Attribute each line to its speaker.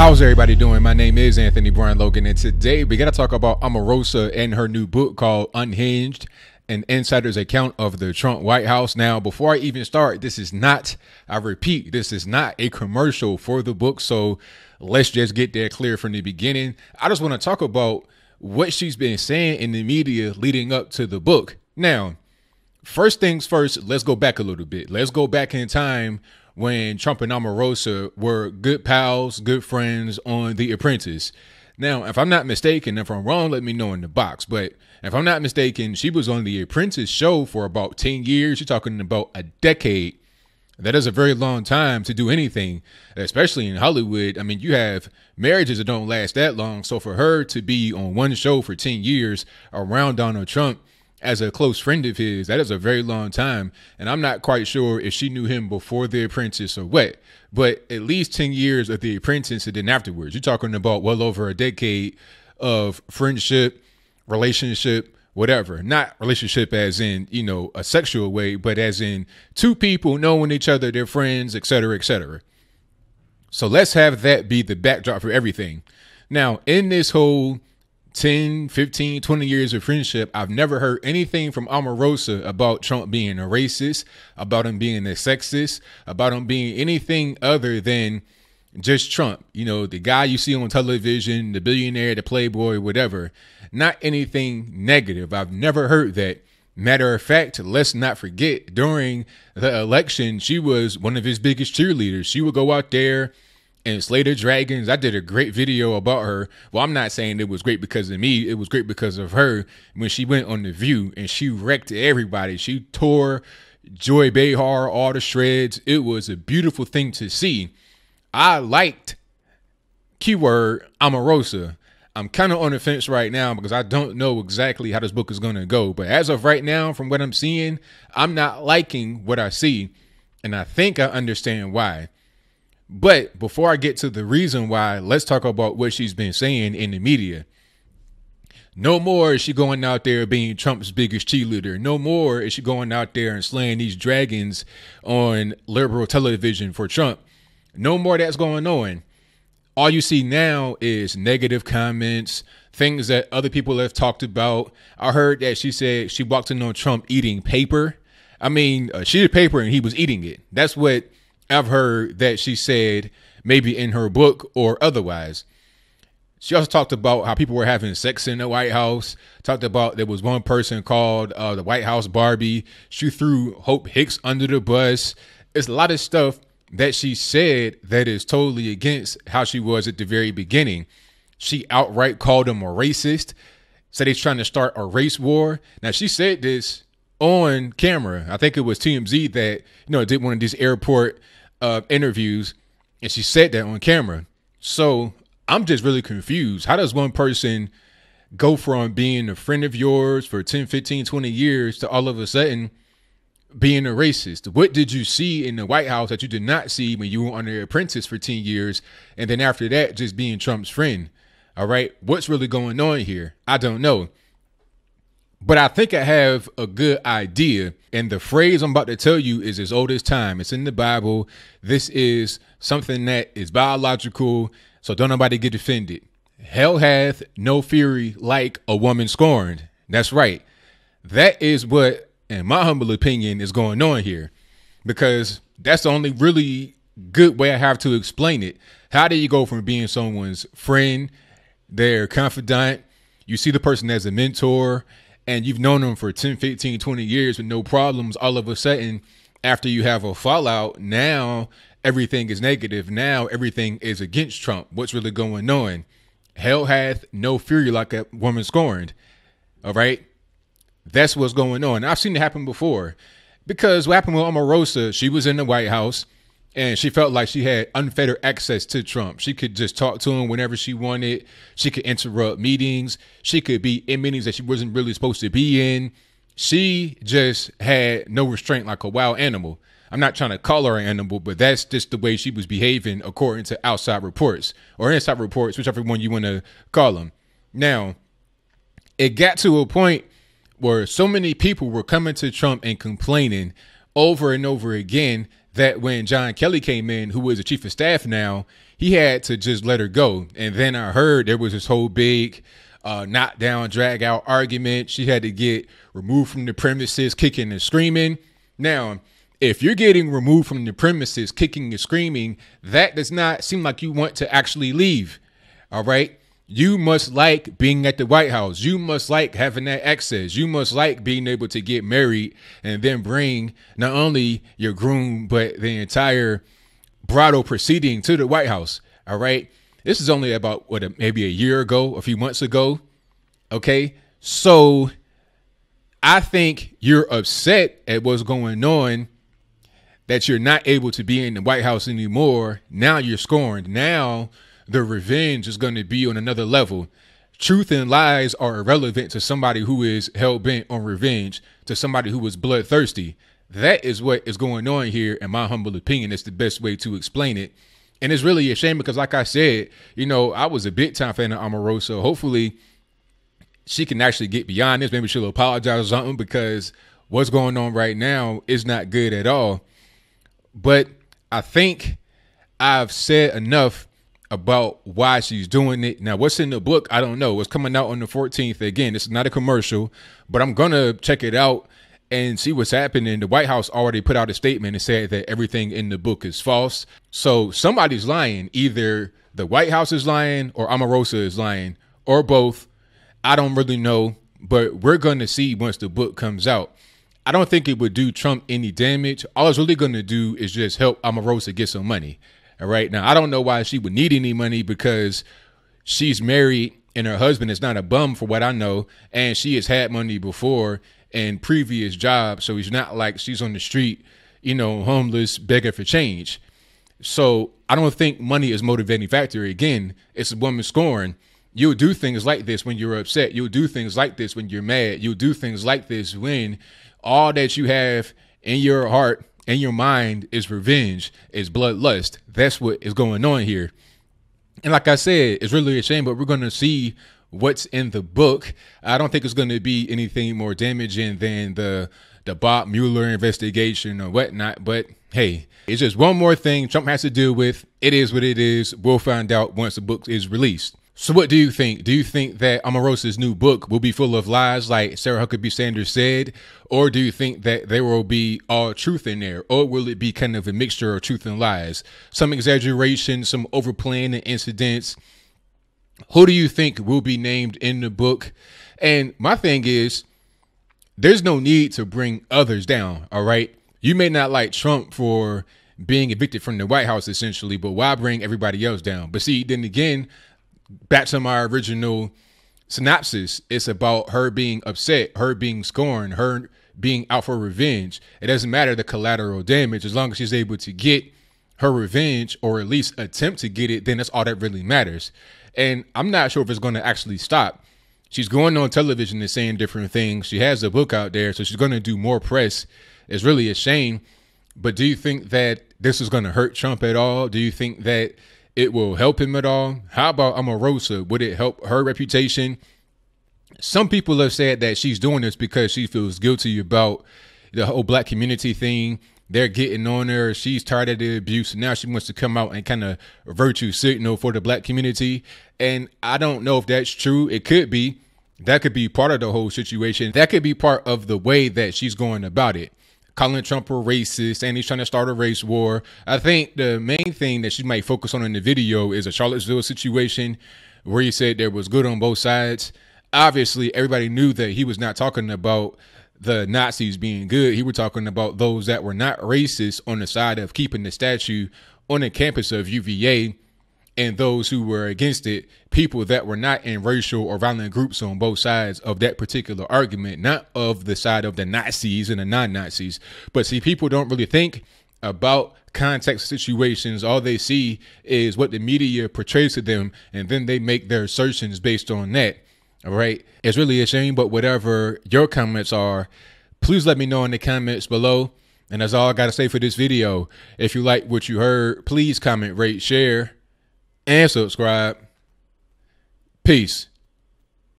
Speaker 1: How's everybody doing? My name is Anthony Brian Logan, and today we got to talk about Omarosa and her new book called Unhinged, an insider's account of the Trump White House. Now, before I even start, this is not a commercial for the book, so let's just get that clear from the beginning. I just want to talk about what she's been saying in the media leading up to the book. Now, first things first, let's go back a little bit. Let's go back in time when Trump and Omarosa were good pals, good friends on The Apprentice. Now, if I'm not mistaken, if I'm wrong, let me know in the box. But if I'm not mistaken, she was on The Apprentice show for about 10 years. You're talking about a decade. That is a very long time to do anything, especially in Hollywood. I mean, you have marriages that don't last that long. So for her to be on one show for 10 years around Donald Trump as a close friend of his, that is a very long time. And I'm not quite sure if she knew him before The Apprentice or what, but at least 10 years of The Apprentice and then afterwards. You're talking about well over a decade of friendship, relationship, whatever. Not relationship as in, you know, a sexual way, but as in two people knowing each other, they're friends, et cetera, et cetera. So let's have that be the backdrop for everything. Now, in this whole 10, 15, 20 years of friendship, I've never heard anything from Omarosa about Trump being a racist, about him being a sexist, about him being anything other than just Trump. You know, the guy you see on television, the billionaire, the playboy, whatever. Not anything negative. I've never heard that. Matter of fact, let's not forget, during the election, she was one of his biggest cheerleaders. She would go out there and slay the dragons. I did a great video about her. Well, I'm not saying it was great because of me. It was great because of her when she went on The View and she wrecked everybody. She tore Joy Behar all to shreds. It was a beautiful thing to see. I liked keyword Omarosa. I'm kind of on the fence right now because I don't know exactly how this book is going to go. But as of right now, from what I'm seeing, I'm not liking what I see. And I think I understand why. But before I get to the reason why, let's talk about what she's been saying in the media. No more is she going out there being Trump's biggest cheerleader. No more is she going out there and slaying these dragons on liberal television for Trump. No more that's going on. All you see now is negative comments, things that other people have talked about. I heard that she said she walked in on Trump eating paper. I mean, a sheet of paper and he was eating it. That's what I've heard that she said, maybe in her book or otherwise. She also talked about how people were having sex in the White House. Talked about there was one person called the White House Barbie. She threw Hope Hicks under the bus. It's a lot of stuff that she said that is totally against how she was at the very beginning. She outright called him a racist, said he's trying to start a race war. Now, she said this on camera. I think it was TMZ that, you know, did one of these airport interviews, and she said that on camera. So I'm just really confused. How does one person go from being a friend of yours for 10, 15, 20 years to all of a sudden being a racist? What did you see in the White House that you did not see when you were on The Apprentice for 10 years? And then after that, just being Trump's friend. All right. What's really going on here? I don't know. But I think I have a good idea. And the phrase I'm about to tell you is as old as time. It's in the Bible. This is something that is biological. So don't nobody get offended. Hell hath no fury like a woman scorned. That's right. That is what, in my humble opinion, is going on here. Because that's the only really good way I have to explain it. How do you go from being someone's friend, their confidant, you see the person as a mentor, and you've known them for 10, 15, 20 years with no problems, all of a sudden, after you have a fallout, now everything is negative. Now everything is against Trump. What's really going on? Hell hath no fury like a woman scorned. All right? That's what's going on. I've seen it happen before. Because what happened with Omarosa, she was in the White House, and she felt like she had unfettered access to Trump. She could just talk to him whenever she wanted. She could interrupt meetings. She could be in meetings that she wasn't really supposed to be in. She just had no restraint like a wild animal. I'm not trying to call her an animal, but that's just the way she was behaving according to outside reports or inside reports, whichever one you want to call them. Now, it got to a point where so many people were coming to Trump and complaining over and over again that when John Kelly came in, who was the chief of staff now, he had to just let her go. And then I heard there was this whole big knock down, drag out argument. She had to get removed from the premises, kicking and screaming. Now, if you're getting removed from the premises, kicking and screaming, that does not seem like you want to actually leave. All right. You must like being at the White House. You must like having that access. You must like being able to get married and then bring not only your groom, but the entire bridal proceeding to the White House. All right. This is only about maybe a year ago, a few months ago. OK, so I think you're upset at what's going on, that you're not able to be in the White House anymore. Now you're scorned. Now the revenge is going to be on another level. Truth and lies are irrelevant to somebody who is hell bent on revenge, to somebody who is bloodthirsty. That is what is going on here. In my humble opinion, it's the best way to explain it. And it's really a shame because, like I said, you know, I was a big time fan of Omarosa. Hopefully she can actually get beyond this. Maybe she'll apologize or something, because what's going on right now is not good at all. But I think I've said enough about why she's doing it. Now, what's in the book, I don't know. It's coming out on the 14th. Again, this is not a commercial, but I'm going to check it out and see what's happening. The White House already put out a statement and said that everything in the book is false. So somebody's lying. Either the White House is lying or Omarosa is lying, or both. I don't really know, but we're going to see once the book comes out. I don't think it would do Trump any damage. All it's really going to do is just help Omarosa get some money. All right. Now, I don't know why she would need any money, because she's married and her husband is not a bum, for what I know. And she has had money before in previous jobs. So it's not like she's on the street, you know, homeless, begging for change. So I don't think money is motivating factor. Again, it's a woman scorned. You'll do things like this when you're upset. You'll do things like this when you're mad. You'll do things like this when all that you have in your heart and your mind is revenge, is bloodlust. That's what is going on here. And like I said, it's really a shame, but we're going to see what's in the book. I don't think it's going to be anything more damaging than the Bob Mueller investigation or whatnot. But hey, it's just one more thing Trump has to deal with. It is what it is. We'll find out once the book is released. So what do you think? Do you think that Omarosa's new book will be full of lies like Sarah Huckabee Sanders said? Or do you think that there will be all truth in there? Or will it be kind of a mixture of truth and lies? Some exaggeration, some overplaying the incidents. Who do you think will be named in the book? And my thing is, there's no need to bring others down, all right? You may not like Trump for being evicted from the White House, essentially, but why bring everybody else down? But see, then again, back to my original synopsis, it's about her being upset, her being scorned, her being out for revenge. It doesn't matter the collateral damage. As long as she's able to get her revenge, or at least attempt to get it, then that's all that really matters. And I'm not sure if it's going to actually stop. She's going on television and saying different things. She has a book out there, so she's going to do more press. It's really a shame. But do you think that this is going to hurt Trump at all? Do you think that it will help him at all? How about Omarosa? Would it help her reputation? Some people have said that she's doing this because she feels guilty about the whole black community thing. They're getting on her. She's tired of the abuse. And now she wants to come out and kind of virtue signal for the black community. And I don't know if that's true. It could be. That could be part of the whole situation. That could be part of the way that she's going about it. Calling Trump a racist, and he's trying to start a race war. I think the main thing that she might focus on in the video is a Charlottesville situation where he said there was good on both sides. Obviously, everybody knew that he was not talking about the Nazis being good. He was talking about those that were not racist on the side of keeping the statue on the campus of UVA, and those who were against it, people that were not in racial or violent groups on both sides of that particular argument, not of the side of the Nazis and the non-Nazis. But see, people don't really think about context situations. All they see is what the media portrays to them, and then they make their assertions based on that. All right. It's really a shame, but whatever your comments are, please let me know in the comments below. And that's all I got to say for this video. If you like what you heard, please comment, rate, share, and subscribe. Peace.